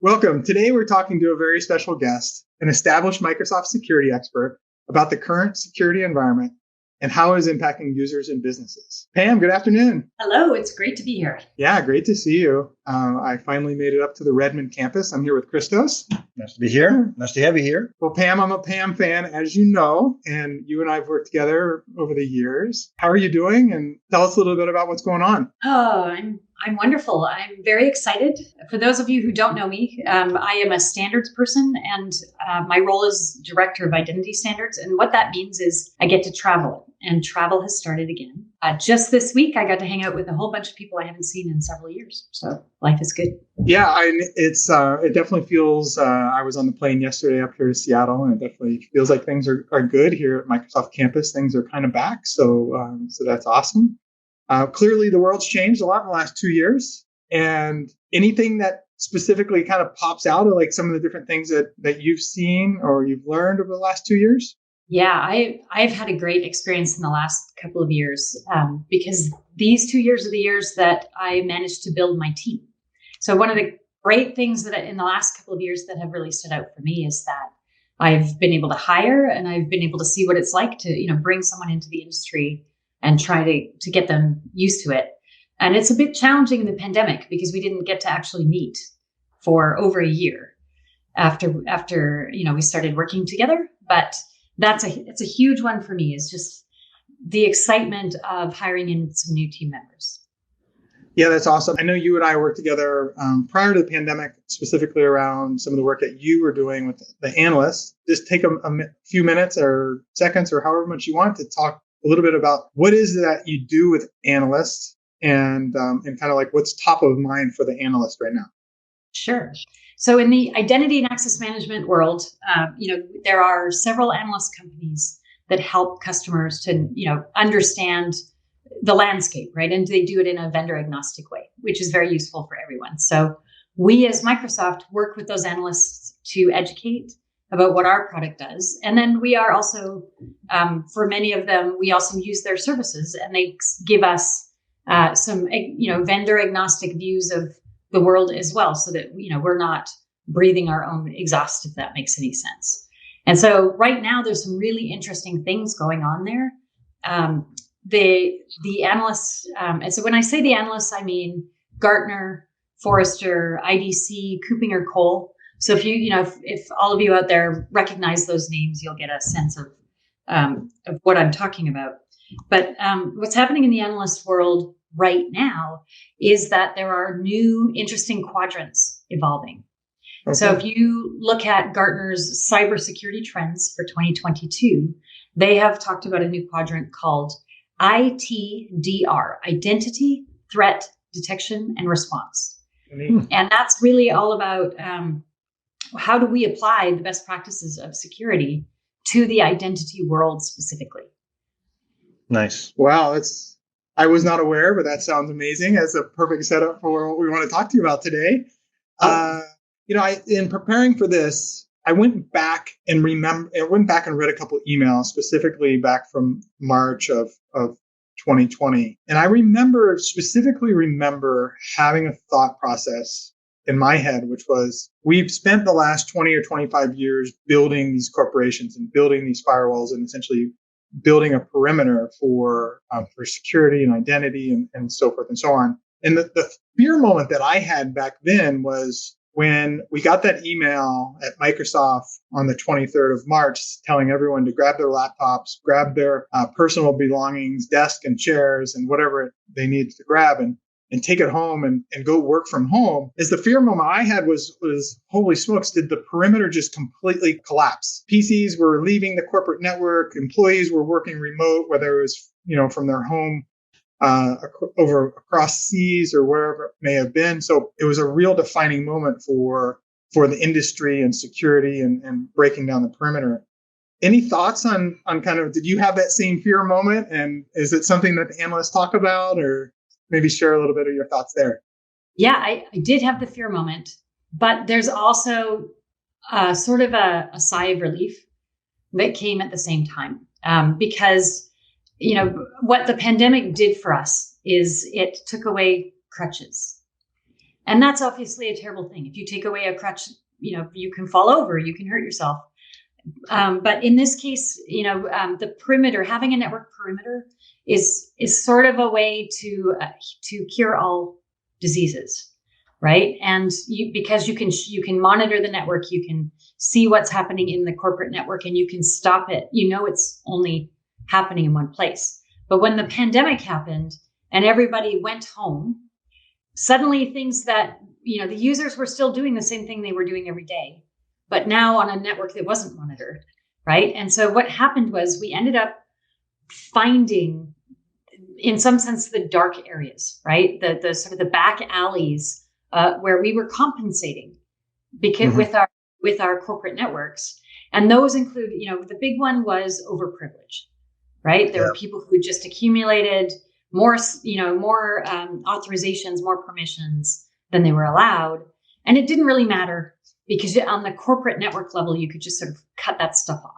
Welcome. Today we're talking to a very special guest, an established Microsoft security expert, about the current security environment and how it is impacting users and businesses. Pam, good afternoon. Hello, it's great to be here. Yeah, great to see you. I finally made it up to the Redmond campus. I'm here with Christos. Nice to be here. Nice to have you here. Well, Pam, I'm a Pam fan, as you know, and you and I have worked together over the years. How are you doing? And tell us a little bit about what's going on. Oh, I'm wonderful. I'm very excited. For those of you who don't know me, I am a standards person, and my role is Director of Identity Standards. And what that means is I get to travel, and travel has started again. Just this week, I got to hang out with a whole bunch of people I haven't seen in several years. So life is good. Yeah, it definitely feels, I was on the plane yesterday up here to Seattle, and it definitely feels like things are good here at Microsoft campus. Things are kind of back. So that's awesome. Clearly, the world's changed a lot in the last 2 years. And anything that specifically kind of pops out of like some of the different things that you've seen or you've learned over the last 2 years? Yeah, I've had a great experience in the last couple of years because these 2 years are the years that I managed to build my team. So one of the great things that in the last couple of years that have really stood out for me is that I've been able to hire and I've been able to see what it's like to, bring someone into the industry and try to get them used to it. And it's a bit challenging in the pandemic because we didn't get to actually meet for over a year after we started working together. But it's a huge one for me, is just the excitement of hiring in some new team members. Yeah, that's awesome. I know you and I worked together prior to the pandemic, specifically around some of the work that you were doing with the analysts. Just take a few minutes or seconds or however much you want to talk a little bit about what is it that you do with analysts and kind of like what's top of mind for the analyst right now. Sure. So in the identity and access management world, there are several analyst companies that help customers to, understand the landscape, right? And they do it in a vendor agnostic way, which is very useful for everyone. So we as Microsoft work with those analysts to educate about what our product does. And then we are also, for many of them, we also use their services, and they give us some, vendor agnostic views of the world as well, so that, we're not breathing our own exhaust, if that makes any sense. And so right now there's some really interesting things going on there. The analysts, and so when I say the analysts, I mean Gartner, Forrester, IDC, Cooper. So if all of you out there recognize those names, you'll get a sense of what I'm talking about. But what's happening in the analyst world right now is that there are new interesting quadrants evolving. Okay. So if you look at Gartner's cybersecurity trends for 2022, they have talked about a new quadrant called ITDR, Identity, Threat, Detection, and Response. Mm-hmm. And that's really all about how do we apply the best practices of security to the identity world specifically. Nice. Wow, I was not aware, but that sounds amazing. That's a perfect setup for what we want to talk to you about today. In preparing for this, I went back and read a couple emails, specifically back from March of 2020. And I specifically remember having a thought process in my head, which was, we've spent the last 20 or 25 years building these corporations and building these firewalls and essentially building a perimeter for security and identity and so forth and so on. And the fear moment that I had back then was when we got that email at Microsoft on the 23rd of March telling everyone to grab their laptops, grab their personal belongings, desk and chairs and whatever they needed to grab and take it home and go work from home. Is the fear moment I had was holy smokes, did the perimeter just completely collapse? PCs were leaving the corporate network, employees were working remote, whether it was, from their home across seas or wherever it may have been. So it was a real defining moment for the industry and security and breaking down the perimeter. Any thoughts on kind of, did you have that same fear moment? And is it something that the analysts talk about, or maybe share a little bit of your thoughts there? Yeah, I did have the fear moment, but there's also sort of a sigh of relief that came at the same time because what the pandemic did for us is it took away crutches. And that's obviously a terrible thing. If you take away a crutch, you can fall over, you can hurt yourself. But in this case, the perimeter, having a network perimeter is sort of a way to cure all diseases, right? And because you can monitor the network, you can see what's happening in the corporate network, and you can stop it. It's only happening in one place. But when the pandemic happened and everybody went home, suddenly things that the users were still doing the same thing they were doing every day, but now on a network that wasn't monitored, right? And so what happened was we ended up finding, in some sense, the dark areas, right? The sort of the back alleys where we were compensating because with our corporate networks. And those include, the big one was overprivilege, right? There were people who just accumulated more authorizations, more permissions than they were allowed. And it didn't really matter because on the corporate network level, you could just sort of cut that stuff off.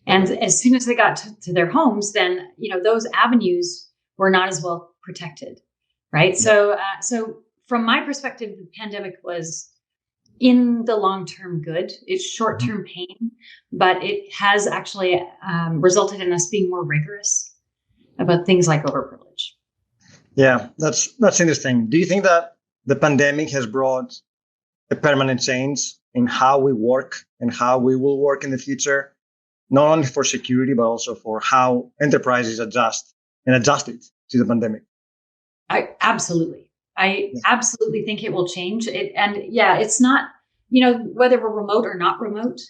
And as soon as they got to their homes, then, those avenues were not as well protected, right? Yeah. So from my perspective, the pandemic was in the long-term good. It's short-term pain, but it has actually resulted in us being more rigorous about things like overprivilege. Yeah, that's interesting. Do you think that the pandemic has brought a permanent change in how we work and how we will work in the future, not only for security, but also for how enterprises adjusted to the pandemic? I absolutely think it will change it. And it's not, whether we're remote or not remote.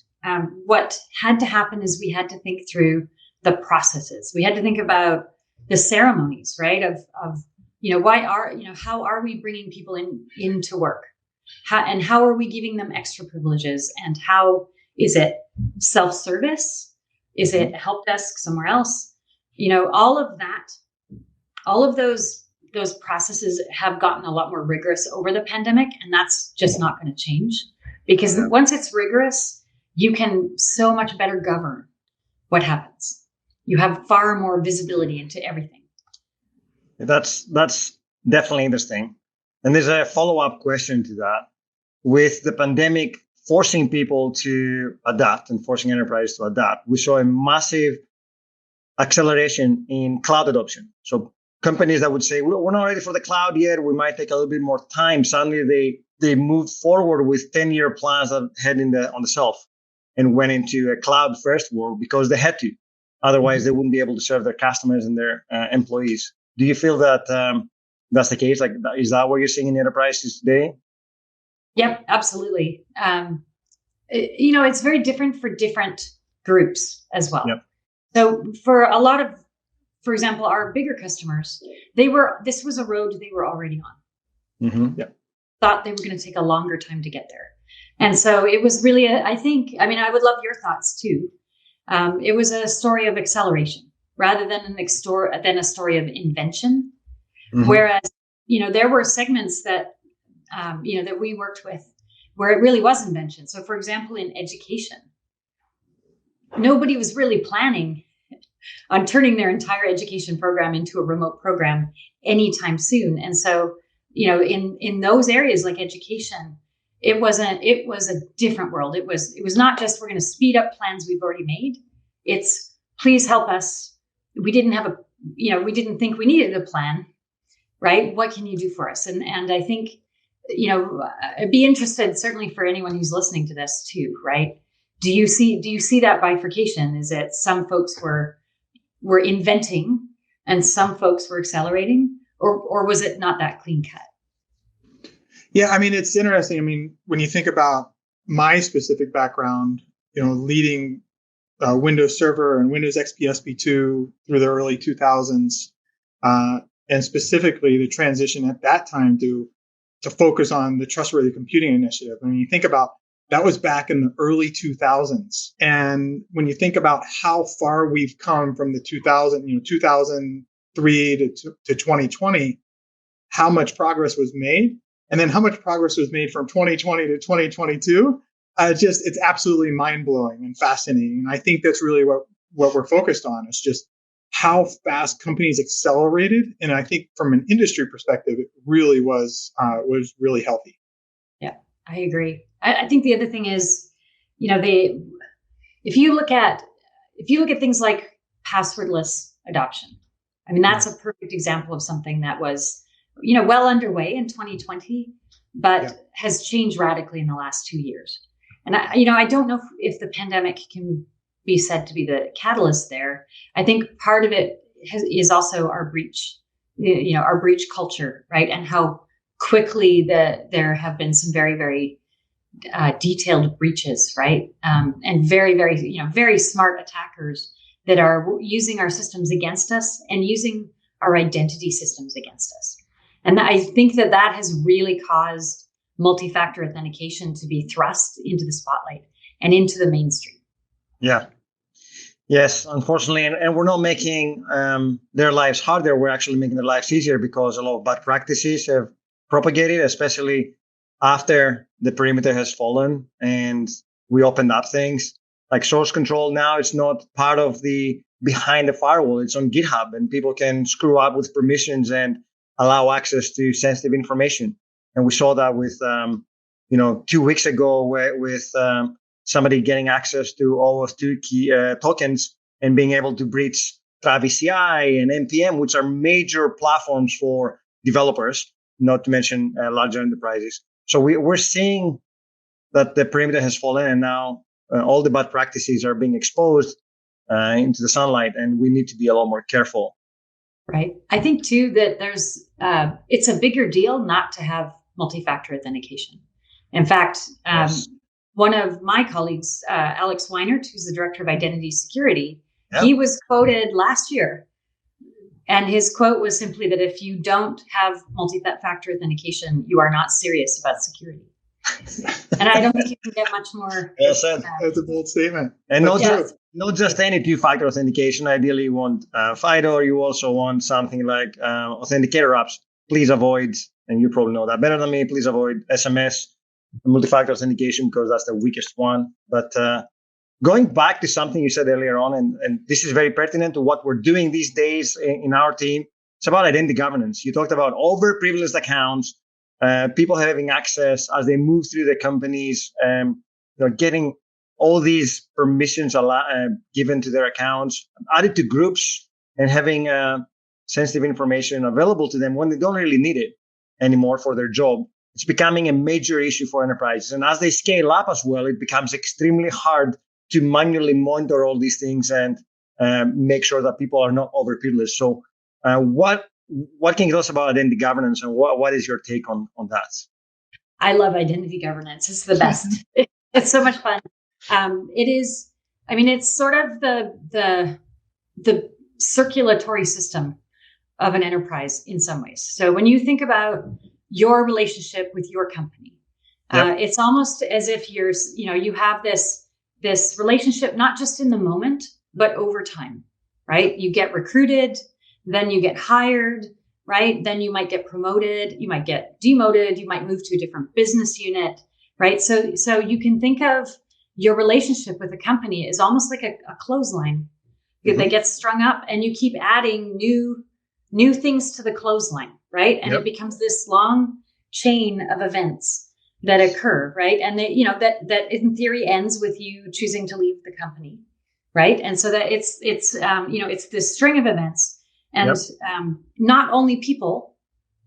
What had to happen is we had to think through the processes. We had to think about the ceremonies, right? Of how are we bringing people into work? How are we giving them extra privileges? And how is it self-service? Is it a help desk somewhere else? All of that, all of those processes have gotten a lot more rigorous over the pandemic, and that's just not going to change, because once it's rigorous, you can so much better govern what happens. You have far more visibility into everything. That's definitely interesting. And there's a follow-up question to that. With the pandemic forcing people to adapt and forcing enterprises to adapt, we saw a massive acceleration in cloud adoption. So companies that would say, we're not ready for the cloud yet, we might take a little bit more time. Suddenly they moved forward with 10-year plans that had on the shelf and went into a cloud first world because they had to. Otherwise, they wouldn't be able to serve their customers and their employees. Do you feel that that's the case? Like, is that what you're seeing in enterprises today? Yep, absolutely. It's very different for different groups as well. Yep. So for a lot of, for example, our bigger customers, this was a road they were already on. Mm-hmm. Yep. Thought they were going to take a longer time to get there. And so it was really, I would love your thoughts too. It was a story of acceleration rather than a story of invention. Mm-hmm. Whereas, there were segments that, that we worked with where it really was invention. So for example, in education, nobody was really planning on turning their entire education program into a remote program anytime soon. And so, in those areas like education, it was a different world. It was not just, we're going to speed up plans we've already made. It's, please help us. We didn't think we needed a plan, right? What can you do for us? And I think, I'd be interested, certainly for anyone who's listening to this too, right? Do you see that bifurcation? Is it some folks were inventing and some folks were accelerating, or was it not that clean cut? Yeah, it's interesting. When you think about my specific background, leading Windows Server and Windows XP SP2 through the early 2000s, and specifically the transition at that time to focus on the Trustworthy Computing Initiative. You think about that was back in the early 2000s. And when you think about how far we've come from the 2003 to 2020, how much progress was made, and then how much progress was made from 2020 to 2022, it's absolutely mind-blowing and fascinating. And I think that's really what we're focused on. It's just how fast companies accelerated. And I think from an industry perspective, it really was really healthy. Yeah, I agree. I think the other thing is, if you look at things like passwordless adoption, I mean, that's a perfect example of something that was, well underway in 2020, but has changed radically in the last 2 years. And I don't know if the pandemic can be said to be the catalyst there. I think part of it is also our breach, our breach culture, right? And how quickly there have been some very, very detailed breaches, right? And very, very, very smart attackers that are using our systems against us and using our identity systems against us. And I think that has really caused multi-factor authentication to be thrust into the spotlight and into the mainstream. Yeah. Yes, unfortunately. And we're not making their lives harder. We're actually making their lives easier because a lot of bad practices have propagated, especially after the perimeter has fallen and we opened up things. Like source control now, it's not part of the behind the firewall. It's on GitHub, and people can screw up with permissions and allow access to sensitive information. And we saw that with, 2 weeks ago with somebody getting access to all of 2 key tokens and being able to breach Travis CI and NPM, which are major platforms for developers, not to mention larger enterprises. So we're seeing that the perimeter has fallen, and now all the bad practices are being exposed into the sunlight, and we need to be a lot more careful. Right. I think too that there's it's a bigger deal not to have multi-factor authentication. In fact, one of my colleagues, Alex Weinert, who's the director of identity security, he was quoted last year, and his quote was simply that if you don't have multi-factor authentication, you are not serious about security. And I don't think you can get much more. Yes, that's a bold statement. And not just any 2-factor authentication. Ideally, you want FIDO. You also want something like authenticator apps. Please avoid, and you probably know that better than me, please avoid SMS multi-factor authentication because that's the weakest one. But going back to something you said earlier on, and this is very pertinent to what we're doing these days in our team, it's about identity governance. You talked about overprivileged accounts, people having access as they move through the companies, getting all these permissions given to their accounts, added to groups, and having sensitive information available to them when they don't really need it anymore for their job. It's becoming a major issue for enterprises. And as they scale up as well, it becomes extremely hard to manually monitor all these things and make sure that people are not overprivileged. So what can you tell us about identity governance, and what is your take on that? I love identity governance. It's the best. It's so much fun. It is, it's sort of the circulatory system of an enterprise in some ways. So when you think about your relationship with your company, it's almost as if you have this relationship, not just in the moment, but over time, right? You get recruited, then you get hired, right? Then you might get promoted, you might get demoted, you might move to a different business unit, right? So you can think of your relationship with a company as almost like a clothesline that gets strung up, and you keep adding new things to the clothesline, right? And it becomes this long chain of events that occur, right? And that in theory ends with you choosing to leave the company, right? And so that it's this string of events, and not only people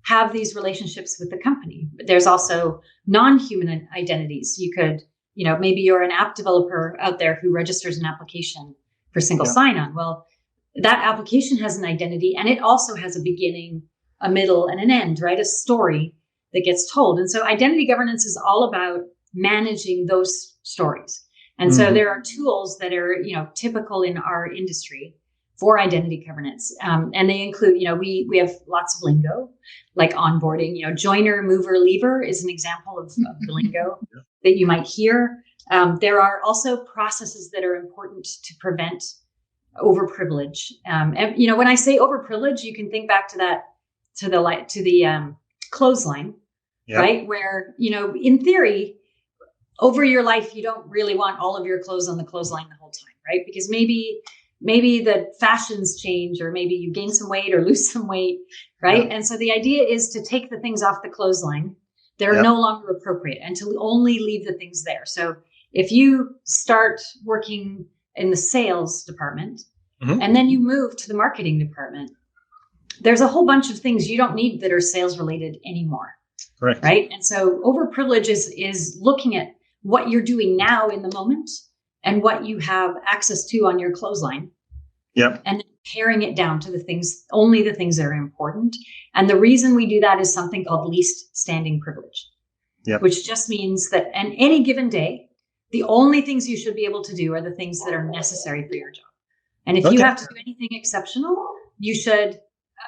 have these relationships with the company, but there's also non-human identities. You could, maybe you're an app developer out there who registers an application for single sign-on. Well, that application has an identity, and it also has a beginning, a middle, and an end, right? A story that gets told. And so identity governance is all about managing those stories. And so there are tools that are, typical in our industry for identity governance. And they include, we have lots of lingo, like onboarding, joiner, mover, leaver is an example of the lingo that you might hear. There are also processes that are important to prevent overprivilege. And when I say overprivilege, you can think back to the clothesline, right? Where, in theory, over your life, you don't really want all of your clothes on the clothesline the whole time, right? Because maybe maybe the fashions change, or maybe you gain some weight or lose some weight, right? Yeah. And so the idea is to take the things off the clothesline that are no longer appropriate and to only leave the things there. So if you start working in the sales department and then you move to the marketing department, there's a whole bunch of things you don't need that are sales related anymore. Correct. Right. And so overprivilege is looking at what you're doing now in the moment and what you have access to on your clothesline. Yep. And paring it down to only the things that are important. And the reason we do that is something called least standing privilege, which just means that on any given day, the only things you should be able to do are the things that are necessary for your job. And if you have to do anything exceptional, you should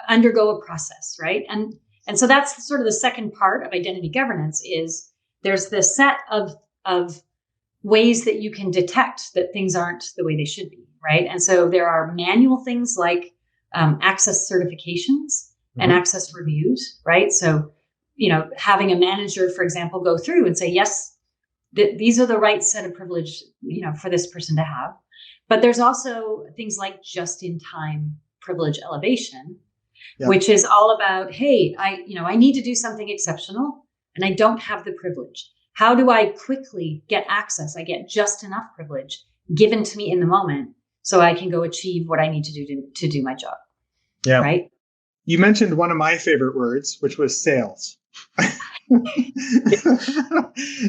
undergo a process, right? And so that's sort of the second part of identity governance is there's this set of ways that you can detect that things aren't the way they should be, right? And so there are manual things like access certifications and access reviews, right? So, having a manager, for example, go through and say, yes, these are the right set of privilege, for this person to have. But there's also things like just-in-time privilege elevation, which is all about, hey, I need to do something exceptional and I don't have the privilege. How do I quickly get access? I get just enough privilege given to me in the moment so I can go achieve what I need to do to do my job. Yeah. Right. You mentioned one of my favorite words, which was sales.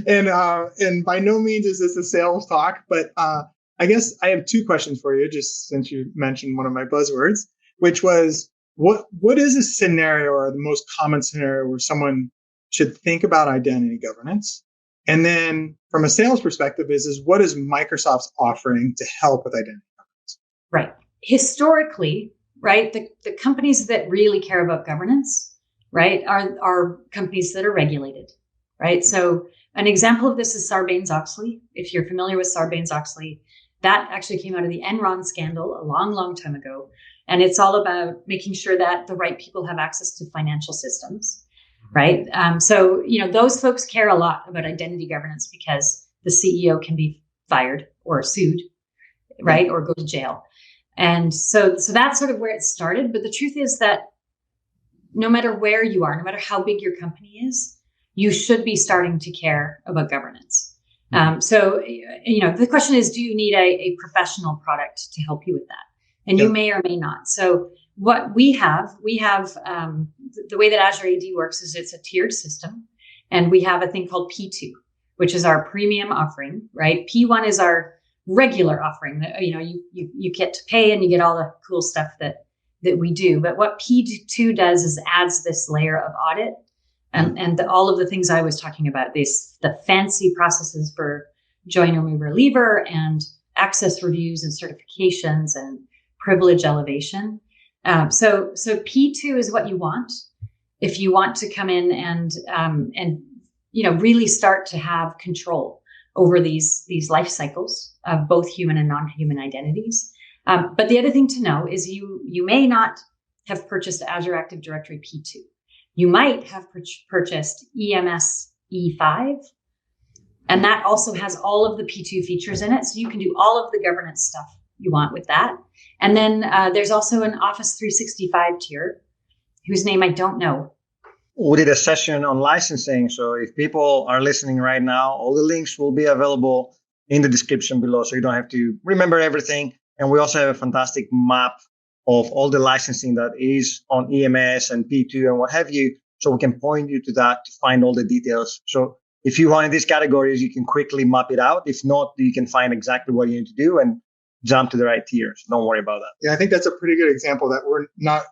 And by no means is this a sales talk, but I guess I have two questions for you, just since you mentioned one of my buzzwords, which was what is a scenario or the most common scenario where someone should think about identity governance? And then from a sales perspective is what is Microsoft's offering to help with identity governance? Right. Historically, right, the companies that really care about governance, right, are companies that are regulated, right? So an example of this is Sarbanes-Oxley. If you're familiar with Sarbanes-Oxley, that actually came out of the Enron scandal a long, long time ago. And it's all about making sure that the right people have access to financial systems, right? So, those folks care a lot about identity governance because the CEO can be fired or sued, right? Or go to jail. And so that's sort of where it started. But the truth is that no matter where you are, no matter how big your company is, you should be starting to care about governance. So, the question is, do you need a professional product to help you with that? And you may or may not. So what we have the way that Azure AD works is it's a tiered system. And we have a thing called P2, which is our premium offering, right? P1 is our regular offering that, you get to pay and you get all the cool stuff that we do. But what P2 does is adds this layer of audit and all of the things I was talking about, the fancy processes for join, remover, leaver, and access reviews and certifications and privilege elevation. So P2 is what you want if you want to come in and really start to have control over these life cycles of both human and non-human identities. But the other thing to know is you may not have purchased Azure Active Directory P2. You might have purchased EMS E5, and that also has all of the P2 features in it. So you can do all of the governance stuff you want with that. And then there's also an Office 365 tier, whose name I don't know. We did a session on licensing. So if people are listening right now, all the links will be available in the description below. So you don't have to remember everything. And we also have a fantastic map of all the licensing that is on EMS and P2 and what have you. So we can point you to that to find all the details. So if you want in these categories, you can quickly map it out. If not, you can find exactly what you need to do and jump to the right tiers. Don't worry about that. Yeah, I think that's a pretty good example that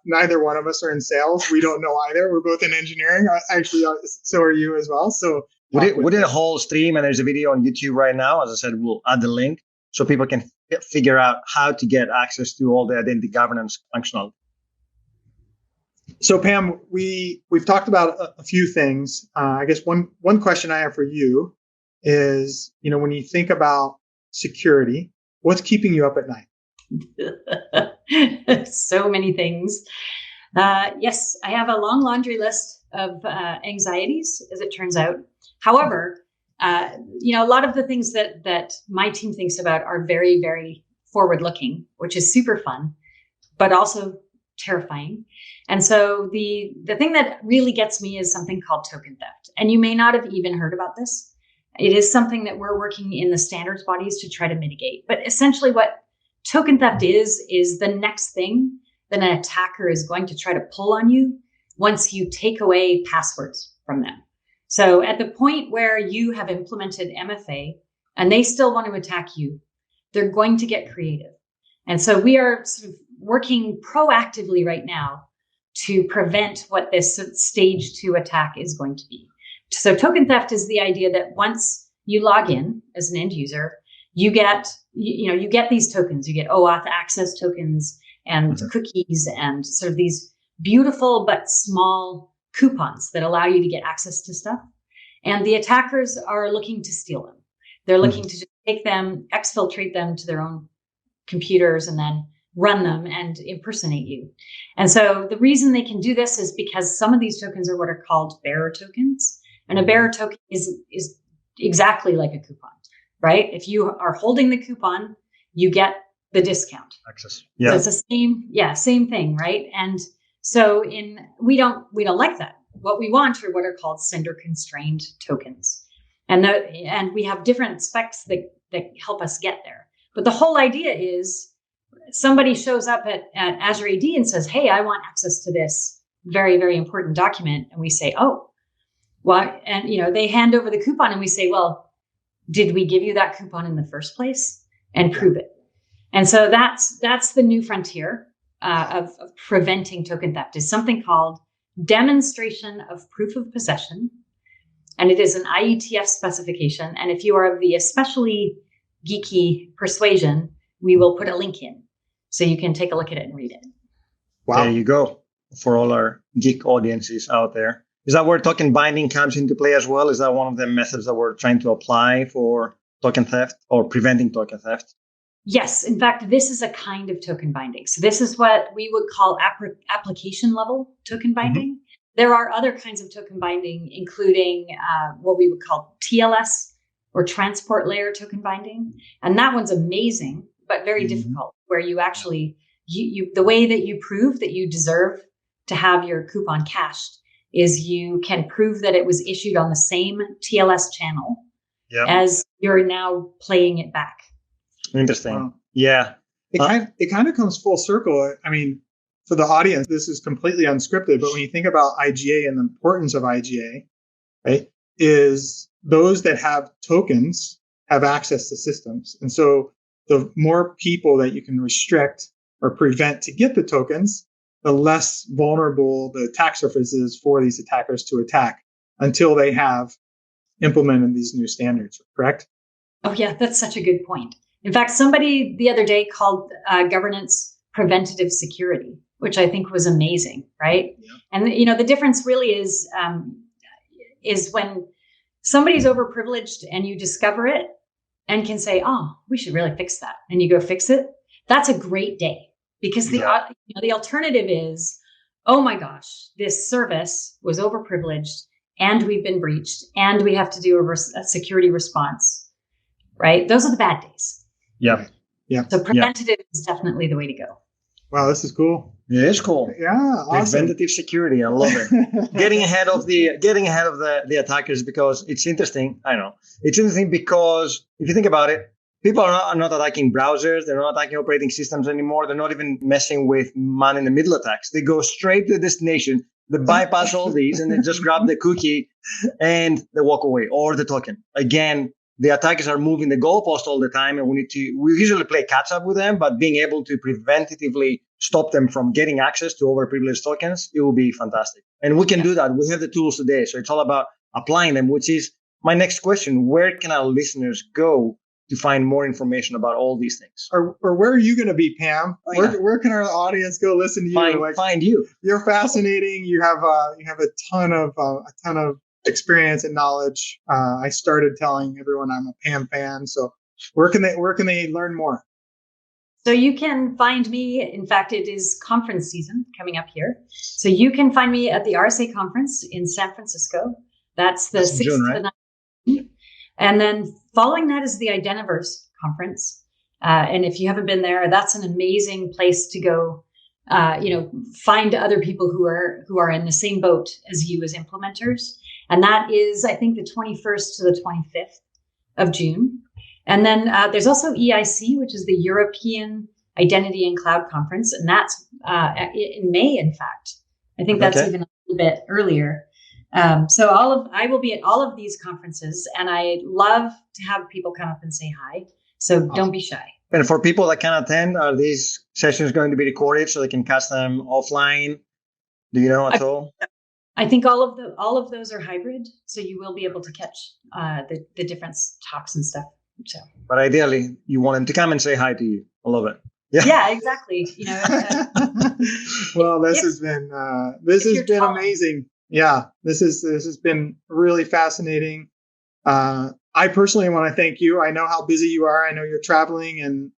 neither one of us are in sales. We don't know either. We're both in engineering. Actually, so are you as well. So we did a whole stream and there's a video on YouTube right now. As I said, we'll add the link so people can figure out how to get access to all the identity governance functionality. So Pam, we've talked about a few things. I guess one question I have for you is, when you think about security, what's keeping you up at night? So many things. Yes, I have a long laundry list of anxieties, as it turns out. However, a lot of the things that my team thinks about are very, very forward looking, which is super fun, but also terrifying. And so the thing that really gets me is something called token theft. And you may not have even heard about this. It is something that we're working in the standards bodies to try to mitigate. But essentially what token theft is the next thing that an attacker is going to try to pull on you once you take away passwords from them. So at the point where you have implemented MFA and they still want to attack you, they're going to get creative. And so we are sort of working proactively right now to prevent what this stage 2 attack is going to be. So token theft is the idea that once you log in as an end user, you get these tokens. You get OAuth access tokens and cookies and sort of these beautiful but small coupons that allow you to get access to stuff. And the attackers are looking to steal them. They're looking to just take them, exfiltrate them to their own computers and then run them and impersonate you. And so the reason they can do this is because some of these tokens are what are called bearer tokens. And a bearer token is exactly like a coupon, right? If you are holding the coupon, you get the discount. Access. Yeah. So it's the same thing, right? And so we don't like that. What we want are what are called sender constrained tokens. And we have different specs that help us get there. But the whole idea is somebody shows up at Azure AD and says, hey, I want access to this very, very important document. And we say, oh, well, and they hand over the coupon and we say, well, did we give you that coupon in the first place? And prove it. And so that's the new frontier of preventing token theft, is something called demonstration of proof of possession. And it is an IETF specification. And if you are of the especially geeky persuasion, we will put a link in so you can take a look at it and read it. Wow. There you go. For all our geek audiences out there. Is that where token binding comes into play as well? Is that one of the methods that we're trying to apply for token theft or preventing token theft? Yes. In fact, this is a kind of token binding. So this is what we would call application level token binding. Mm-hmm. There are other kinds of token binding, including what we would call TLS or transport layer token binding. And that one's amazing, but very difficult, where you actually, the way that you prove that you deserve to have your coupon cashed is you can prove that it was issued on the same TLS channel as you're now playing it back. Interesting. Yeah. It kind of comes full circle. I mean, for the audience, this is completely unscripted, but when you think about IGA and the importance of IGA, right, is those that have tokens have access to systems. And so the more people that you can restrict or prevent to get the tokens, the less vulnerable the attack surface is for these attackers to attack until they have implemented these new standards, correct? Oh, yeah, that's such a good point. In fact, somebody the other day called governance preventative security, which I think was amazing, right? Yeah. And the difference really is when somebody's overprivileged and you discover it and can say, oh, we should really fix that. And you go fix it. That's a great day, because the alternative is, oh my gosh, this service was overprivileged and we've been breached and we have to do a security response, right? Those are the bad days. Yeah. Yeah. So preventative is definitely the way to go. Wow, this is cool. It is cool. Yeah, awesome. Preventative security, I love it. getting ahead of the attackers, because it's interesting. I know it's interesting because if you think about it, people are not attacking browsers. They're not attacking operating systems anymore. They're not even messing with man-in-the-middle attacks. They go straight to the destination. They bypass all these and they just grab the cookie and they walk away, or the token. Again, the attackers are moving the goalpost all the time, and we usually play catch up with them, but being able to preventatively stop them from getting access to overprivileged tokens, it will be fantastic. And we can do that. We have the tools today. So it's all about applying them, which is my next question. Where can our listeners go to find more information about all these things? Or where are you going to be, Pam? Where can our audience go listen to you? Find you. You're fascinating. You have a ton of experience and knowledge. I started telling everyone I'm a Pam fan. So where can they learn more? So you can find me. In fact, it is conference season coming up here. So you can find me at the RSA conference in San Francisco. That's the 6th to the 9th. And then following that is the Identiverse conference. And if you haven't been there, that's an amazing place to go. Find other people who are in the same boat as you as implementers. And that is, I think, the 21st to the 25th of June. And then there's also EIC, which is the European Identity and Cloud Conference. And that's in May, in fact. I think that's even a little bit earlier. So I will be at all of these conferences, and I love to have people come up and say hi. So don't be shy. And for people that can attend, are these sessions going to be recorded so they can catch them offline? Do you know at all? I think all of those are hybrid, so you will be able to catch the different talks and stuff. So, but ideally, you want them to come and say hi to you. I love it. Yeah, exactly. Well, this has been amazing. Yeah, this has been really fascinating. I personally want to thank you. I know how busy you are. I know you're traveling, and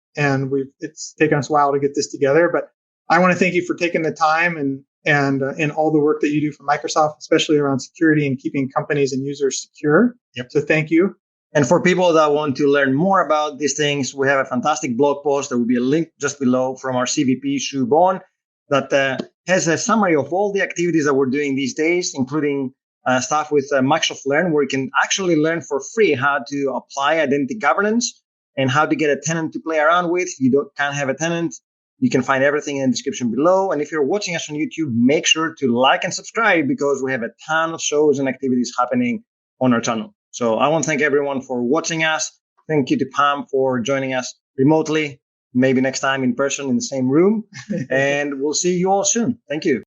it's taken us a while to get this together. But I want to thank you for taking the time and all the work that you do for Microsoft, especially around security and keeping companies and users secure. Yep. So thank you. And for people that want to learn more about these things, we have a fantastic blog post. There will be a link just below from our CVP, Shu Bon, that has a summary of all the activities that we're doing these days, including stuff with Microsoft Learn, where you can actually learn for free how to apply identity governance and how to get a tenant to play around with. You can't have a tenant. You can find everything in the description below. And if you're watching us on YouTube, make sure to like and subscribe, because we have a ton of shows and activities happening on our channel. So I want to thank everyone for watching us. Thank you to Pam for joining us remotely, maybe next time in person in the same room. And we'll see you all soon. Thank you.